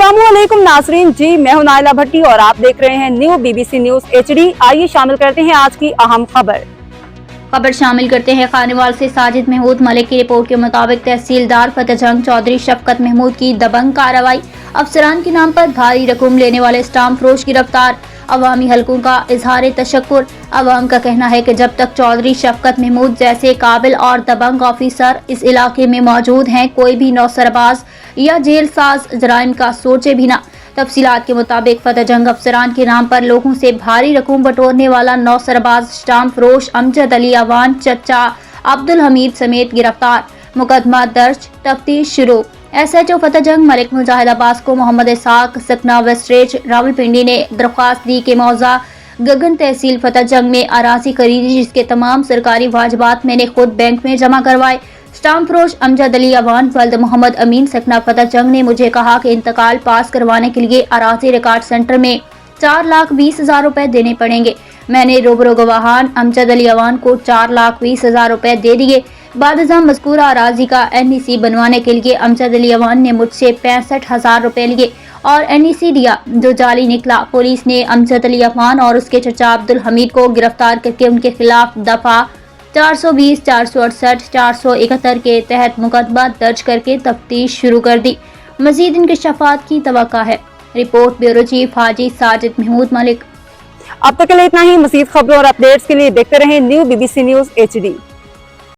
अस्सलामुअलैकुम नाजरीन जी, मैं हूं नाइला भट्टी और आप देख रहे हैं न्यू BBC न्यूज HD। आइए शामिल करते हैं आज की अहम खबर शामिल करते हैं। खानेवाल से साजिद महमूद मलिक की रिपोर्ट के मुताबिक तहसीलदार फतेहजंग चौधरी शफकत महमूद की दबंग कार्रवाई। अफसरान के नाम पर भारी रकम लेने वाले स्टाम्प फरोश गिरफ्तार। अवामी हलकों का इजहार तशक्कुर। अवाम का कहना है कि जब तक चौधरी शफकत महमूद जैसे काबिल और दबंग ऑफिसर इस इलाके में मौजूद हैं, कोई भी नौसरबाज या जेल साज जराइम का सोचे भी ना। तफसीलात के मुताबिक फतेहजंग अफसरान के नाम पर लोगों से भारी रकम बटोरने वाला नौसरबाज स्टाम्प फरोश अमजद अली अवान चचा अब्दुल हमीद समेत गिरफ्तार। मुकदमा दर्ज, तफ्तीश शुरू। SHO फतेहजंग मलिक मुजाहिद अब्बास को मोहम्मद इसाक सकना वेस्टरेज रावलपिंडी ने दरख्वास्त दी कि मौजा गगन तहसील फतेहजंग में अराजी खरीदी, जिसके तमाम सरकारी वाजिबात मैंने खुद बैंक में जमा करवाए। स्टाम्प फरोश अमजद अली अवान वल्द मोहम्मद अमीन सकना फतेहजंग ने मुझे कहा कि इंतकाल पास करवाने के लिए अराजी रिकॉर्ड सेंटर में 4,20,000 रुपए देने पड़ेंगे। मैंने रूबरू गवाहान अमजद अली अवान को 4,20,000 रुपए दे दिए। बादशाह मज़कूरा अराजी का NEC बनवाने के लिए अमजद अली अवान ने मुझसे 65,000 रुपए लिए और NEC दिया, जो जाली निकला। पुलिस ने अमजद अली अवान और उसके चचा अब्दुल हमीद को गिरफ्तार करके उनके खिलाफ दफा 420, 468, 471 के तहत मुकदमा दर्ज करके तफ्तीश शुरू कर दी। मजीद इंकशाफात की तवक्का है। रिपोर्ट ब्यूरो चीफ हाजी साजिद महमूद मलिक। अब तक के लिए इतना ही। मज़ीद खबरों और अपडेट्स के लिए देखते रहें न्यू BBC न्यूज HD।